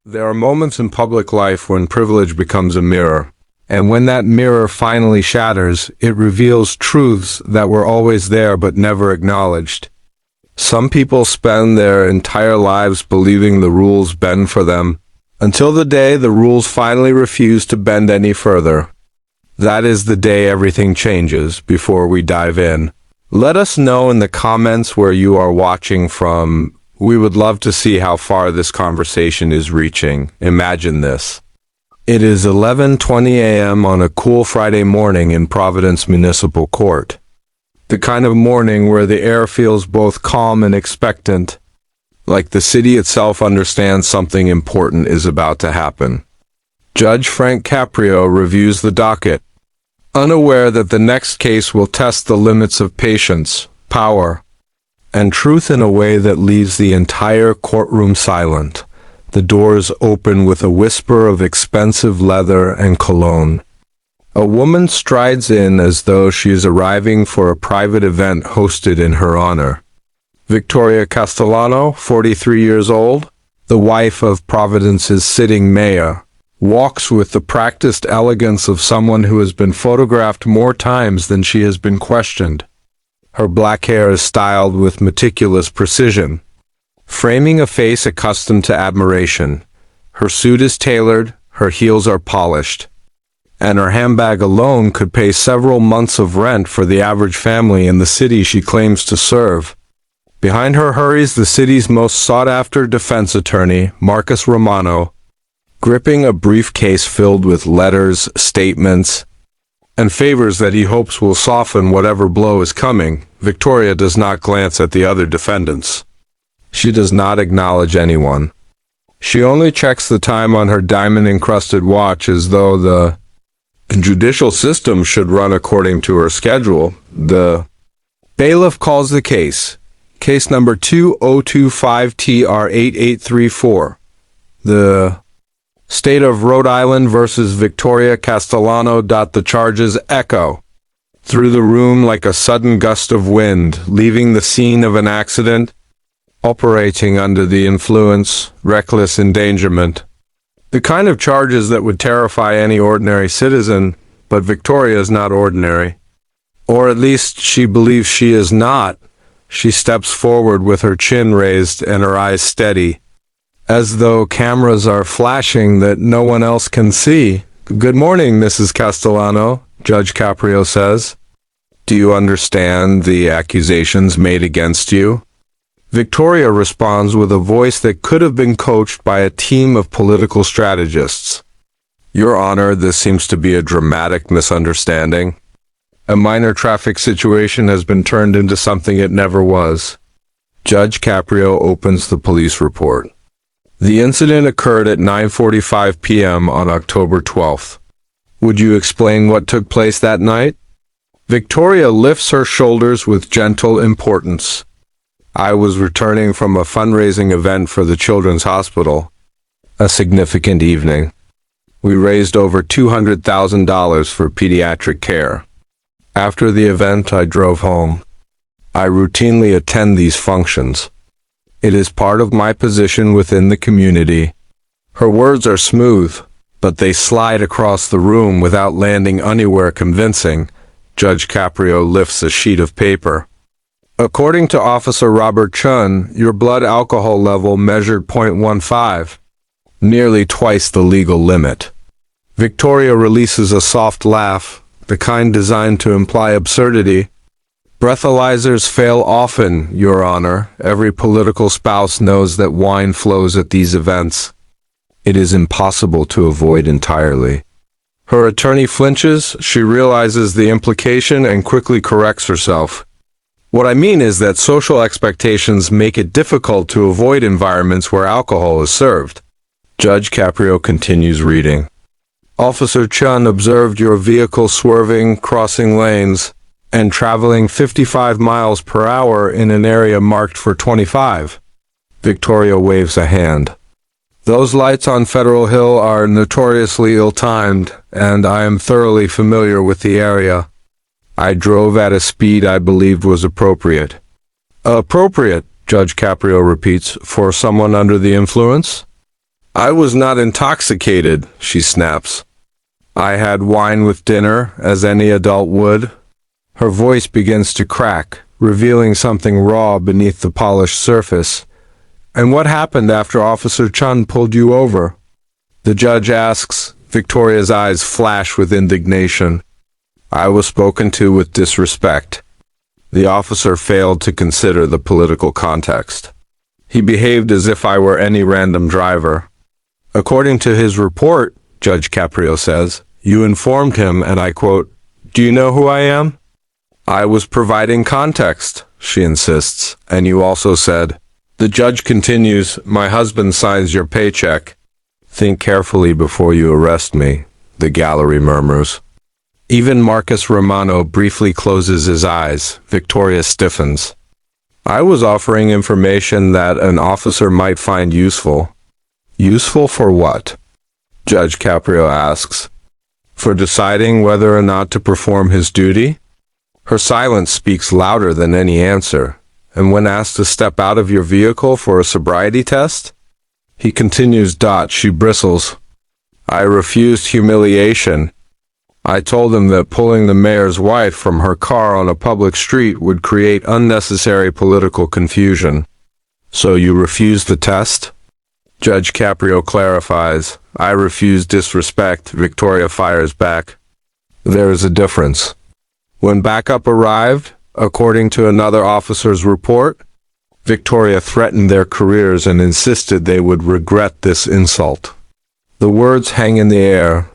There are moments in public life when privilege becomes a mirror, and when that mirror finally shatters, it reveals truths that were always there but never acknowledged. Some people spend their entire lives believing the rules bend for them, until the day the rules finally refuse to bend any further. That is the day everything changes. Before we dive in, let us know in the comments where you are watching from. We would love to see how far this conversation is reaching. Imagine this. It is 11:20 a.m. on a cool Friday morning in Providence Municipal Court. The kind of morning where the air feels both calm and expectant, like the city itself understands something important is about to happen. Judge Frank Caprio reviews the docket, unaware that the next case will test the limits of patience, power, and truth in a way that leaves the entire courtroom silent. The doors open with a whisper of expensive leather and cologne. A woman strides in as though she is arriving for a private event hosted in her honor. Victoria Castellano, 43 years old, the wife of Providence's sitting mayor, walks with the practiced elegance of someone who has been photographed more times than she has been questioned. Her black hair is styled with meticulous precision, framing a face accustomed to admiration. Her suit is tailored, her heels are polished, and her handbag alone could pay several months of rent for the average family in the city she claims to serve. Behind her hurries the city's most sought-after defense attorney, Marcus Romano, gripping a briefcase filled with letters, statements, and favors that he hopes will soften whatever blow is coming. Victoria does not glance at the other defendants. She does not acknowledge anyone. She only checks the time on her diamond-encrusted watch as though the judicial system should run according to her schedule. The bailiff calls the case. Case number 2025-TR8834. The State of Rhode Island versus Victoria Castellano. The charges echo through the room like a sudden gust of wind, leaving the scene of an accident. Operating under the influence, reckless endangerment. The kind of charges that would terrify any ordinary citizen, but Victoria is not ordinary. Or at least she believes she is not. She steps forward with her chin raised and her eyes steady, as though cameras are flashing that no one else can see. "Good morning, Mrs. Castellano," Judge Caprio says. "Do you understand the accusations made against you?" Victoria responds with a voice that could have been coached by a team of political strategists. "Your Honor, this seems to be a dramatic misunderstanding. A minor traffic situation has been turned into something it never was." Judge Caprio opens the police report. The incident occurred at 9:45 p.m. on October 12th. "Would you explain what took place that night?" Victoria lifts her shoulders with gentle importance. "I was returning from a fundraising event for the Children's Hospital. A significant evening. We raised over $200,000 for pediatric care. After the event, I drove home. I routinely attend these functions. It is part of my position within the community." Her words are smooth, but they slide across the room without landing anywhere convincing. Judge Caprio lifts a sheet of paper. "According to Officer Robert Chun, your blood alcohol level measured .15, nearly twice the legal limit." Victoria releases a soft laugh, the kind designed to imply absurdity. "Breathalyzers fail often, Your Honor. Every political spouse knows that wine flows at these events. It is impossible to avoid entirely." Her attorney flinches. She realizes the implication and quickly corrects herself. "What I mean is that social expectations make it difficult to avoid environments where alcohol is served." Judge Caprio continues reading. "Officer Chun observed your vehicle swerving, crossing lanes, and traveling 55 miles per hour in an area marked for 25. Victoria waves a hand. "Those lights on Federal Hill are notoriously ill-timed, and I am thoroughly familiar with the area. I drove at a speed I believed was appropriate." "Appropriate," Judge Caprio repeats, "for someone under the influence?" I was not intoxicated, she snaps. I had wine with dinner, as any adult would. Her voice begins to crack, revealing something raw beneath the polished surface. And what happened after Officer Chun pulled you over? The judge asks. Victoria's eyes flash with indignation. I was spoken to with disrespect. The officer failed to consider the political context. He behaved as if I were any random driver. According to his report, Judge Caprio says, you informed him, and I quote, "Do you know who I am?" I was providing context, she insists, and you also said. The judge continues, my husband signs your paycheck. Think carefully before you arrest me, the gallery murmurs. Even Marcus Romano briefly closes his eyes. Victoria stiffens. I was offering information that an officer might find useful. Useful for what? Judge Caprio asks. For deciding whether or not to perform his duty? Her silence speaks louder than any answer. And when asked to step out of your vehicle for a sobriety test? He continues. She bristles. I refused humiliation. I told him that pulling the mayor's wife from her car on a public street would create unnecessary political confusion. So you refused the test? Judge Caprio clarifies. I refuse disrespect. Victoria fires back. There is a difference. When backup arrived, according to another officer's report, Victoria threatened their careers and insisted they would regret this insult. The words hang in the air,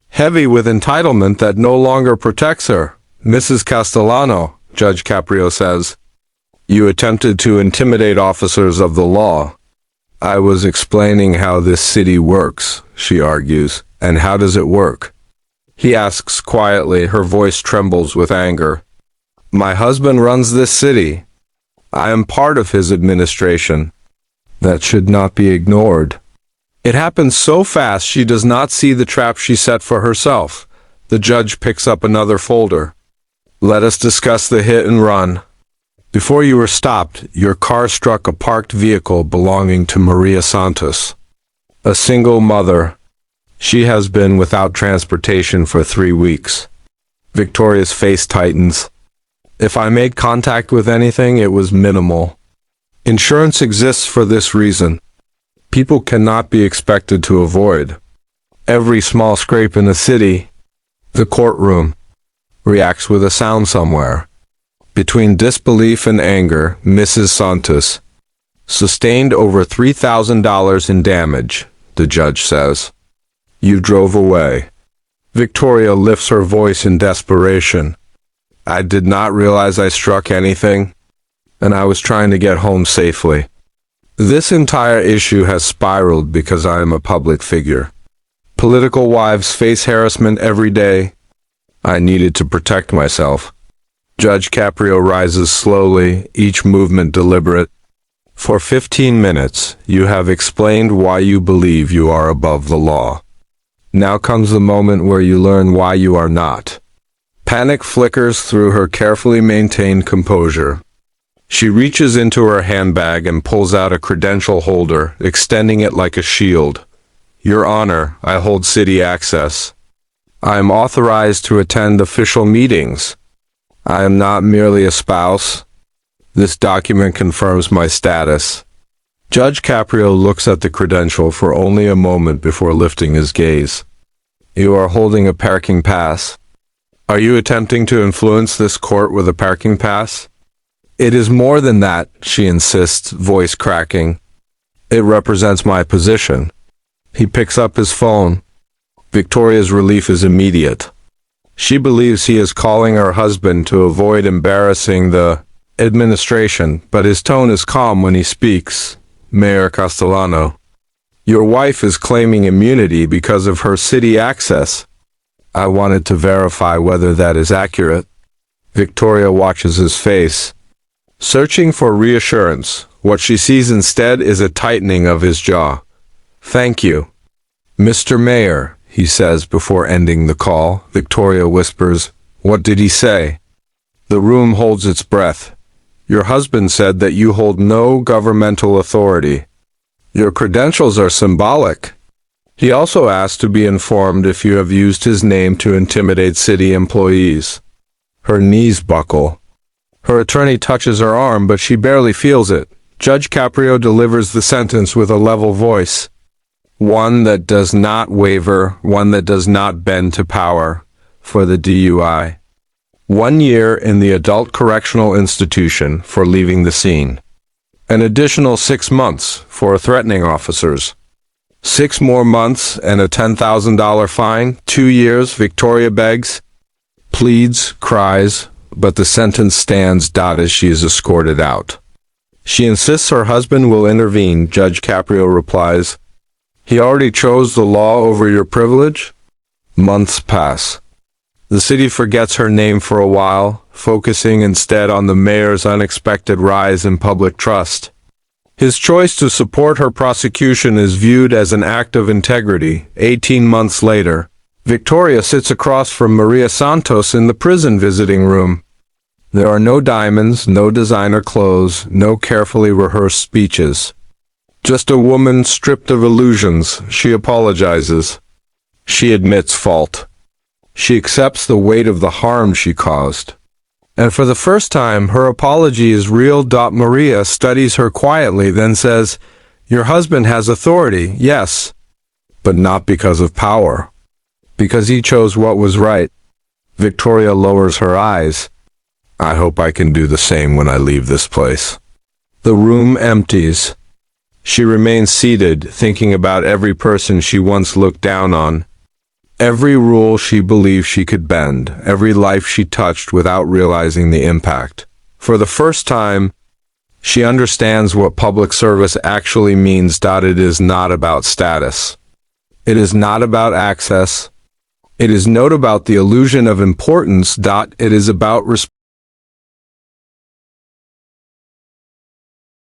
heavy with entitlement that no longer protects her. Mrs. Castellano, Judge Caprio says, you attempted to intimidate officers of the law. I was explaining how this city works, she argues. And how does it work? He asks quietly, her voice trembles with anger. My husband runs this city. I am part of his administration. That should not be ignored. It happens so fast she does not see the trap she set for herself. The judge picks up another folder. Let us discuss the hit and run. Before you were stopped, your car struck a parked vehicle belonging to Maria Santos, a single mother. She has been without transportation for 3 weeks. Victoria's face tightens. If I made contact with anything, it was minimal. Insurance exists for this reason. People cannot be expected to avoid every small scrape in the city. The courtroom reacts with a sound somewhere. Between disbelief and anger, Mrs. Santos sustained over $3,000 in damage, the judge says. You drove away. Victoria lifts her voice in desperation. I did not realize I struck anything, and I was trying to get home safely. This entire issue has spiraled because I am a public figure. Political wives face harassment every day. I needed to protect myself. Judge Caprio rises slowly, each movement deliberate. For 15 minutes, you have explained why you believe you are above the law. Now comes the moment where you learn why you are not. Panic flickers through her carefully maintained composure. She reaches into her handbag and pulls out a credential holder, extending it like a shield. Your Honor, I hold city access. I am authorized to attend official meetings. I am not merely a spouse. This document confirms my status. Judge Caprio looks at the credential for only a moment before lifting his gaze. You are holding a parking pass. Are you attempting to influence this court with a parking pass? It is more than that, she insists, voice cracking. It represents my position. He picks up his phone. Victoria's relief is immediate. She believes he is calling her husband to avoid embarrassing the administration, but his tone is calm when he speaks. Mayor Castellano. Your wife is claiming immunity because of her city access. I wanted to verify whether that is accurate. Victoria watches his face, searching for reassurance. What she sees instead is a tightening of his jaw. Thank you. Mr. Mayor, he says before ending the call. Victoria whispers, what did he say? The room holds its breath. Your husband said that you hold no governmental authority. Your credentials are symbolic. He also asked to be informed if you have used his name to intimidate city employees. Her knees buckle. Her attorney touches her arm, but she barely feels it. Judge Caprio delivers the sentence with a level voice. One that does not waver, one that does not bend to power, for the DUI. 1 year in the adult correctional institution for leaving the scene. An additional 6 months for threatening officers. 6 more months and a $10,000 fine. 2 years, Victoria begs, pleads, cries, but the sentence stands as she is escorted out. She insists her husband will intervene. Judge Caprio replies, he already chose the law over your privilege? Months pass. The city forgets her name for a while, focusing instead on the mayor's unexpected rise in public trust. His choice to support her prosecution is viewed as an act of integrity. 18 months later, Victoria sits across from Maria Santos in the prison visiting room. There are no diamonds, no designer clothes, no carefully rehearsed speeches. Just a woman stripped of illusions. She apologizes. She admits fault. She accepts the weight of the harm she caused. And for the first time, her apology is real. Maria studies her quietly, then says, your husband has authority, yes, but not because of power. Because he chose what was right. Victoria lowers her eyes. I hope I can do the same when I leave this place. The room empties. She remains seated, thinking about every person she once looked down on. Every rule she believed she could bend, every life she touched without realizing the impact. For the first time, she understands what public service actually means. It is not about status. It is not about access. It is not about the illusion of importance. It is about